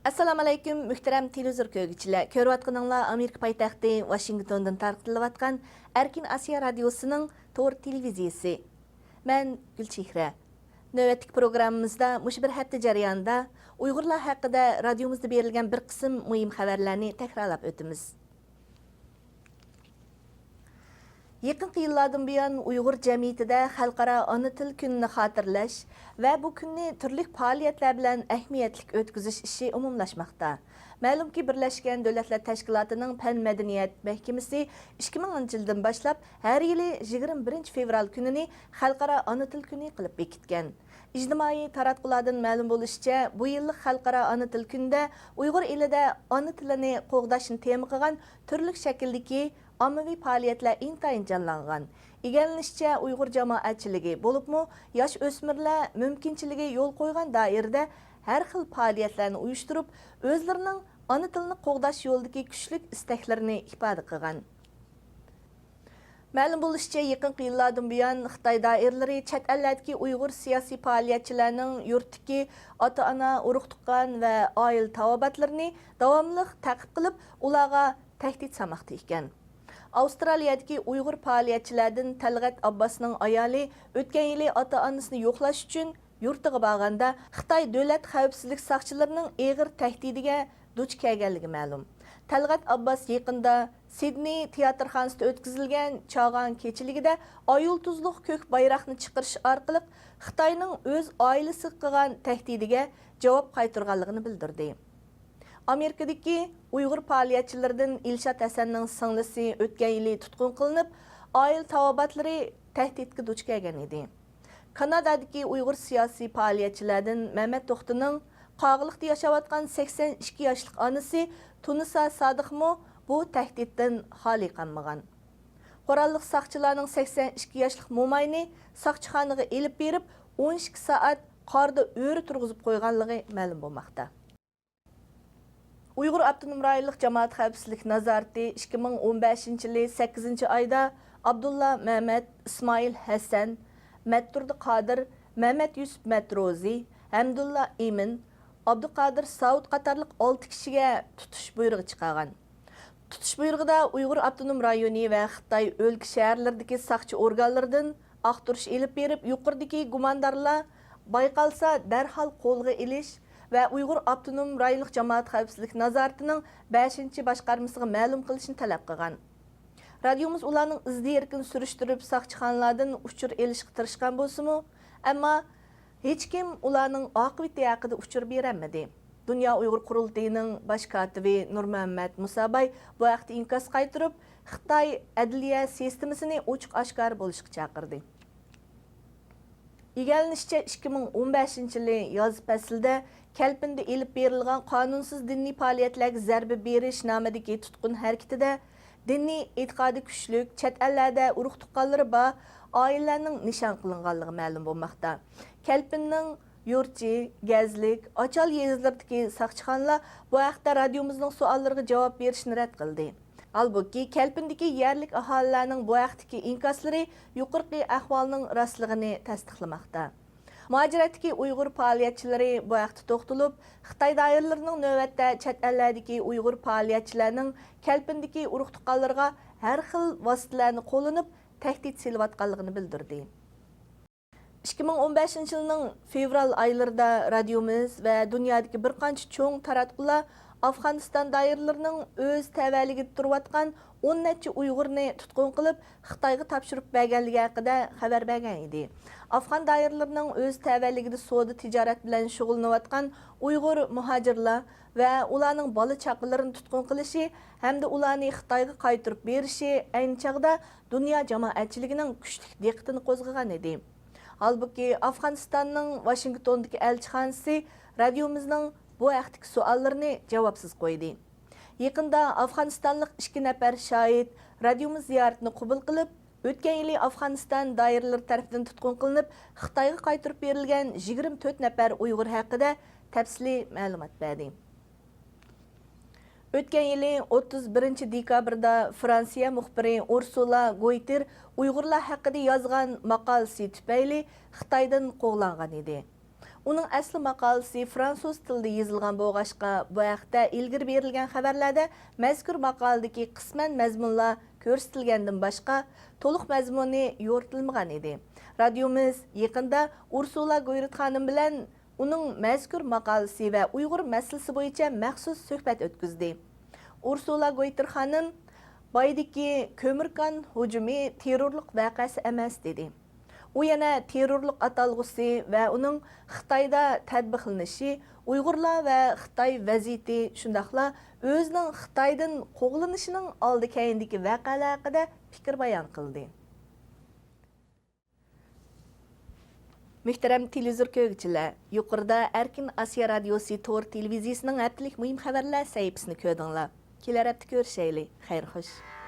Assalamu alaykum, muhtaram televizor ko'rgüchilar. Ko'rib atqaninglar Amerika poytaxti Washingtondan tarqatilib atgan Erkin Asiya radiosining tor televiziyasi. Men Gulchehra. Navbatdagi programmamizda mush bir hafta jarayonida Uyg'urlar haqida radiomizda berilgan bir qism muhim xabarlarni takrorlab o'tamiz. Yaqinqi yillardan buyon Uyg'ur jamiyatida xalqaro ona til kunini xotirlash va bu kunni turli faoliyatlar bilan ahamiyatli o'tkazish ishi umumlashmoqda. Ma'lumki, Birlashgan Davlatlar Tashkilotining Fan madaniyat mahkamasi 2000-yildan boshlab har yili 21 fevral kunini xalqaro ona til kuni qilib bekitgan. İctimai taratqulardan ma'lum bo'lishicha, bu yillik xalqaro ona til kunida Uyg'ur elida ona tilini qo'g'dashni tema qilgan turli shakldagi ommaviy faoliyatlar intayin jonlangan. Egallanishicha, Uyg'ur jamoatchiligi bo'libmi, yosh o'smirlar mumkinchiligi yo'l qo'ygan doirada har xil faoliyatlarni uyushtirib, o'zlarining ona tilini qo'g'dash yo'lidagi kuchli istaklarini ifoda qilgan. Ma'lum bo'lishicha, yaqinqi yillardan buyon Xitoy doiralari chet ellardagi Uyg'ur siyosiy faoliyatchilarining yurtdagi ota-ona, urug'-tuqqan va oila tavobatlarini davomli ta'qib qilib, ularga tahdid solmoqda ekan. Avstraliyadagi Uyg'ur faoliyatchilardan Talg'at Abbosning ayoli o'tgan yili ota-onasini yo'qlash uchun yurtiga borganda Xitoy davlat xavfsizlik soqchilarining og'ir tahdidiga duch kelganligi ma'lum. Talg'at Abbos yaqinda Sidney teatrxonasida o'tkazilgan Chag'an kechiligida oyulduzliq ko'k bayroqni chiqarish orqali Xitoyning o'z oilasi qilgan tahdidiga javob qaytarganligini bildirdi. Amerikadagi Uyg'ur faoliyatchilaridan Ilshad Hasanning singlisi o'tgan yili tutqun qilinib, oila tavobatlari tahdidga duch kelgan edi. Kanadadagi Uyg'ur siyosiy faoliyatchilaridan Mehmet To'xtining qog'liqda yashayotgan 82 yoshlik onasi Tunisa Sodiqmo bu tahdiddan xoli qolmagan. Qurolliq soqchilarning 82 yoshlik mo'mayni soqchixonaga elib berib, 12 soat qorda o'ri turg'izib qo'yganligi ma'lum bo'lmoqda. Uyg'ur Abdunum rayonlik jamoat xavfsizlik nazorati 2015-yili 8-oyda Abdulla Mehmet, İsmail Hasan, Matturdi Qodir, Mehmet Yusuf Matrozi, Hamdulla Emin, Abduqodir Saud qatorliq 6 kishiga tutish buyrug'i chiqargan. Tutish buyrug'ida Uyg'ur Abdunum rayoni va Xitoy o'lka shaharlaridagi soqchi organlaridan aqtirish elib berib, yuqoridagi gumondorlar bayqalsa darhol qo'lga ilish va Uyg'ur Abdunum rayonlik jamoat xavfsizlik nazoratining 5-boshqarmasiga ma'lum qilishni talab qilgan. Radiomiz ularning izdi erkin surishtirib soqchixonalardan uchur elishga tirishgan bo'lsa-mu, ammo hech kim ularning oqibati haqida uchur berolmadi. Dunyo Uyg'ur qurultayining bosh kotibi Nurmuhammad Musabay bu haqda inkos qaytirib, Xitoy adliya sistemasini ochiq-oshkor bo'lishga chaqirdi. Egallanishicha, 2015-yili yoz faslida Kalpinda elib berilgan qonunsiz diniy faoliyatlarga zarba berish nomidagi tutqun harakatida diniy e'tiqodi kuchli chet ellarda urug' tuqqanlari bor oilalarning nishon qilinganligi ma'lum bo'lmoqda. Kalpinning Yurtchi, Gazlik, Ochal yezlaridagi soqchixonalar bu haqda radiomizning savollariga javob berishni rad qildi. Albuki, Kalpindagi yerlik aholilarning bu haqdagi inkoslari yuqorqi ahvolning rostligini tasdiqlamoqda. Muajiratdagi Uyg'ur faoliyatchilari bu haqda to'xtalib, Xitoy doiralarining navbatda chet ellardagi Uyg'ur faoliyatchilarining Kalpindagi urug' tuqqanlarga har xil vositalarni qo'llanib, tahdid selayotganligini bildirdi. 2015-yilning fevral oylarida radiomiz va dunyodagi bir qancha cho'ng taratqular Afg'oniston doiralarining o'z tavalligiga turayotgan 10 necha Uyg'urni tutqun qilib, Xitoyga topshirib berganligi haqida xabar bergan edi. Afg'on doiralarining o'z tavalligida savdo tijorat bilan shug'ullanayotgan Uyg'ur muhojirlar va ularning bola chaqalarini tutqun qilishi hamda ularni Xitoyga qaytarib berishi ayni chog'da dunyo jamoatchiligining kuchli diqqatini qo'zg'agan edi. Halbuki Afg'onistonning Washingtondagi elchixonasi radiomizning bu haqdagi savollarini javobsiz qo'ydi. Yaqinda Afg'onistonlik 2 nafar shohid radiomiz ziyoratini qabul qilib, o'tgan yili Afg'oniston doiralari tomonidan tutqun qilinib, Xitoyga qaytarib berilgan 24 nafar Uyg'ur haqida tafsiliy ma'lumot berdi. O'tgan yili 31 dekabrda Fransiya muxbiri Ursula Goyter Uyg'urlar haqida yozgan maqolasi tufayli Xitoydan qo'g'langan edi. Uning asli maqolasi fransuz tilida yozilgan bo'lg'ashqa, bu haqda ilgari berilgan xabarlarda mazkur maqoladagi qisman mazmunlar ko'rsatilgandan boshqa to'liq mazmuni yo'ritilmagan edi. Radiomiz yaqinda Ursula Goyrit xonim bilan uning mazkur maqolasi va Uyg'ur masalasi bo'yicha maxsus suhbat o'tkazdi. Ursula Goyrit xonim Baydagi ko'mirkon hujumi terrorlik voqeasi emas dedi. U yana terrorlik atalg'usi va uning Xitoyda tatbiqlanishi, Uyg'urlar va Xitoy vaziyati, shundaqla o'zining Xitoydan qo'g'lanishining oldi keyindagi voqealar haqida fikr bayon qildi. Muhtaram televizor ko'ruvchilar, yuqorida Erkin Asiya radiosi Tor televiziyasining haftalik muhim xabarlar sahifasini ko'rdinglar. Kelar hafta ko'rishaylik. Xayr xo'sh.